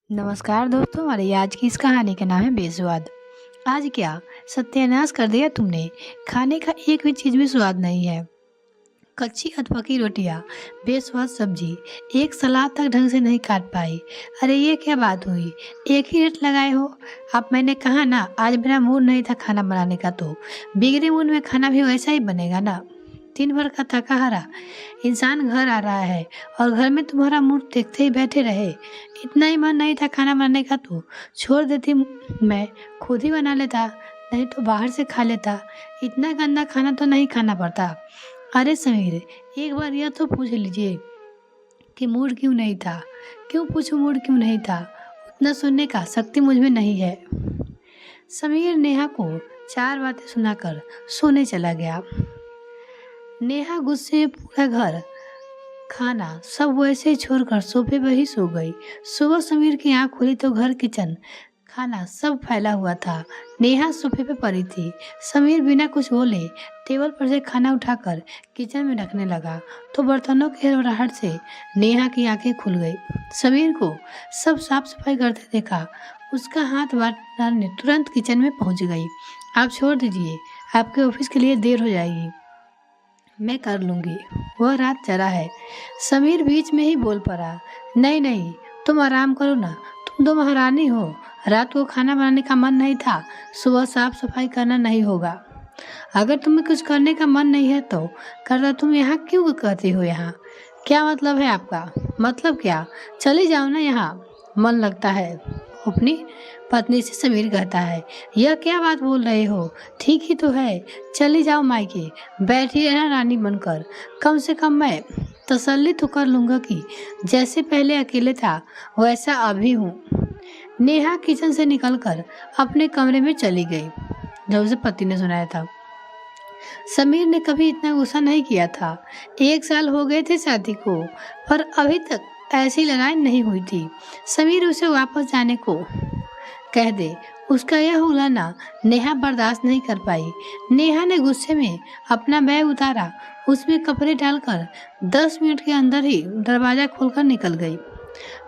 नमस्कार दोस्तों, हमारी आज की इस कहानी का नाम है बेस्वाद। आज क्या सत्यानाश कर दिया तुमने। खाने का एक भी चीज में स्वाद नहीं है। कच्ची अधपकी रोटियां, बेस्वाद सब्जी, एक सलाद तक ढंग से नहीं काट पाई। अरे ये क्या बात हुई, एक ही रेट लगाए हो। अब मैंने कहा ना, आज मेरा मूड नहीं था खाना बनाने का, तो बिगड़े मूड में खाना भी वैसा ही बनेगा ना। दिन भर का थका हारा इंसान घर आ रहा है और घर में तुम्हारा मूड देखते ही बैठे रहे। इतना ही मन नहीं था खाना बनाने का तो छोड़ देती, मैं खुद ही बना लेता, नहीं तो बाहर से खा लेता। इतना गंदा खाना तो नहीं खाना पड़ता। अरे समीर, एक बार यह तो पूछ लीजिए कि मूड क्यों नहीं था। क्यों पूछूं मूड क्यों नहीं था, उतना सुनने का शक्ति मुझ में नहीं है। समीर नेहा को चार बातें सुनाकर सोने चला गया। नेहा गुस्से में पूरा घर खाना सब वैसे ही छोड़कर सोफे पर ही सो गई। सुबह समीर की आंख खुली तो घर किचन खाना सब फैला हुआ था। नेहा सोफे पे पड़ी थी। समीर बिना कुछ बोले टेबल पर से खाना उठाकर किचन में रखने लगा तो बर्तनों की हड़बड़ाहट से नेहा की आंखें खुल गई। समीर को सब साफ सफाई करते देखा। उसका हाथ बांटने तुरंत किचन में पहुंच गई। आप छोड़ दीजिए, आपके ऑफिस के लिए देर हो जाएगी, मैं कर लूंगी, वह रात जरा है। समीर बीच में ही बोल पड़ा, नहीं नहीं, तुम आराम करो ना, तुम तो महारानी हो। रात को खाना बनाने का मन नहीं था, सुबह साफ सफाई करना नहीं होगा। अगर तुम्हें कुछ करने का मन नहीं है तो करता, तुम यहाँ क्यों करती हो। यहाँ क्या मतलब है आपका। मतलब क्या, चले जाओ ना, यहाँ मन लगता है। अपनी पत्नी से समीर कहता है, यह क्या बात बोल रहे हो, ठीक ही तो है, चली जाओ मायके, बैठी रहना रानी बनकर। कम से कम मैं तसल्ली तो कर लूंगा कि जैसे पहले अकेले था वैसा अभी हूँ। नेहा किचन से निकलकर अपने कमरे में चली गई। जब उसे पति ने सुनाया था, समीर ने कभी इतना गुस्सा नहीं किया था। 1 साल हो गए थे शादी को, पर अभी तक ऐसी लड़ाई नहीं हुई थी। समीर उसे वापस जाने को कह दे, उसका यह उलाहना नेहा बर्दाश्त नहीं कर पाई। नेहा ने गुस्से में अपना बैग उतारा, उसमें कपड़े डालकर 10 मिनट के अंदर ही दरवाजा खोलकर निकल गई।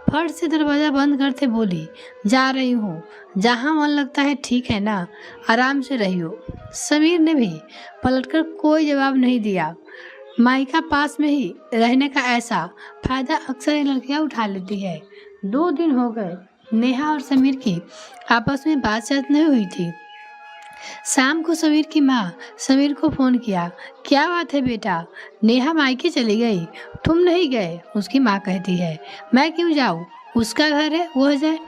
फट से दरवाजा बंद करते बोली, जा रही हूँ, जहाँ मन लगता है, ठीक है ना, आराम से रहियो। समीर ने भी पलटकर कोई जवाब नहीं दिया। माइका पास में ही रहने का ऐसा फायदा अक्सर ये लड़कियां उठा लेती है। 2 दिन हो गए नेहा और समीर की आपस में बातचीत नहीं हुई थी। शाम को समीर की माँ समीर को फोन किया, क्या बात है बेटा, नेहा मायके चली गई, तुम नहीं गए। उसकी माँ कहती है, मैं क्यों जाऊँ, उसका घर है, वह जाए।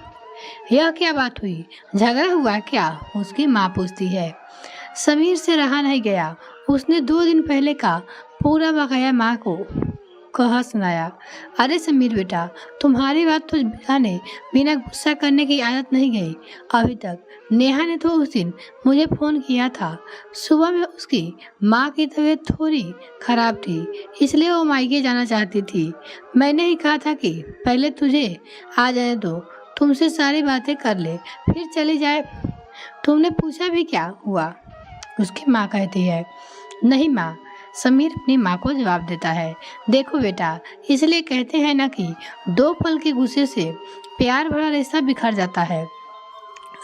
यह क्या बात हुई, झगड़ा हुआ क्या, उसकी माँ पूछती है। समीर से रहा नहीं गया। उसने 2 दिन पहले का पूरा बकाया माँ को कहा सुनाया। अरे समीर बेटा, तुम्हारी बात तो जाने बिना गुस्सा करने की आदत नहीं गई अभी तक। नेहा ने तो उस दिन मुझे फोन किया था। सुबह में उसकी माँ की तबीयत थोड़ी खराब थी, इसलिए वो मायके जाना चाहती थी। मैंने ही कहा था कि पहले तुझे आ जाने दो, तुमसे सारी बातें कर ले, फिर चली जाए। तुमने पूछा भी क्या हुआ, उसकी माँ कहती है। नहीं माँ, समीर अपनी माँ को जवाब देता है। देखो बेटा, इसलिए कहते हैं ना कि 2 पल के गुस्से से प्यार भरा रिश्ता बिखर जाता है।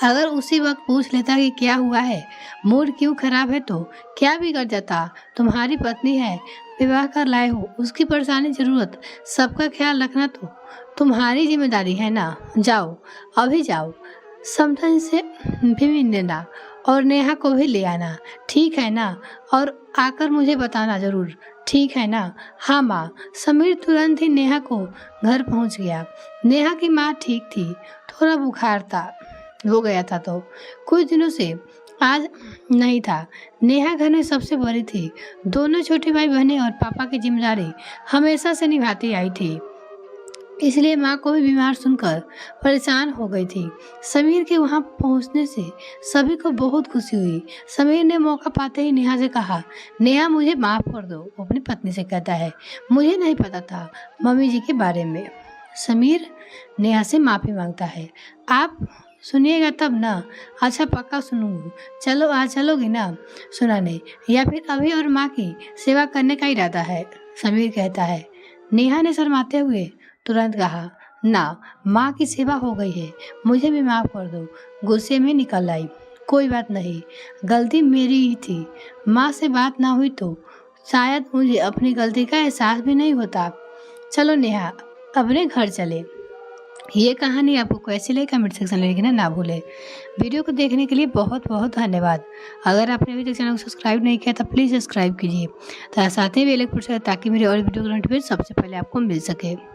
अगर उसी वक्त पूछ लेता कि क्या हुआ है, मूड क्यों खराब है, तो क्या बिगड़ जाता। तुम्हारी पत्नी है, विवाह कर लाए हो, उसकी परेशानी जरूरत सबका ख्याल रखना तो तुम्हारी जिम्मेदारी है ना। जाओ, अभी जाओ, समझन से भी मिल लेना और नेहा को भी ले आना, ठीक है ना, और आकर मुझे बताना जरूर, ठीक है ना। हाँ माँ। समीर तुरंत ही नेहा को घर पहुंच गया। नेहा की माँ ठीक थी, थोड़ा बुखार था हो गया था तो कुछ दिनों से आज नहीं था। नेहा घर में सबसे बड़ी थी। दोनों छोटे भाई बहनें और पापा की जिम्मेदारी हमेशा से निभाती आई थी, इसलिए माँ को भी बीमार सुनकर परेशान हो गई थी। समीर के वहाँ पहुँचने से सभी को बहुत खुशी हुई। समीर ने मौका पाते ही नेहा से कहा, नेहा मुझे माफ़ कर दो। वो अपनी पत्नी से कहता है, मुझे नहीं पता था मम्मी जी के बारे में। समीर नेहा से माफ़ी मांगता है, आप सुनिएगा तब ना। अच्छा पक्का सुनूंगी, चलो आज चलोगी ना सुनाने, या फिर अभी और माँ की सेवा करने का इरादा है। समीर कहता है। नेहा ने शर्माते हुए तुरंत कहा, ना, माँ की सेवा हो गई है, मुझे भी माफ़ कर दो। गुस्से में निकल आई। कोई बात नहीं, गलती मेरी ही थी। माँ से बात ना हुई तो शायद मुझे अपनी गलती का एहसास भी नहीं होता। चलो नेहा, अपने घर चले। ये कहानी आपको कैसी लगी कमेंट सेक्शन में लिखना ना भूलें। वीडियो को देखने के लिए बहुत बहुत धन्यवाद। अगर आपने अभी तक चैनल को सब्सक्राइब नहीं किया तो प्लीज़ सब्सक्राइब कीजिए, साथ ही बेल आइकन प्रेस करें ताकि मेरे और वीडियो का नोटिफिकेशन सबसे पहले आपको मिल सके।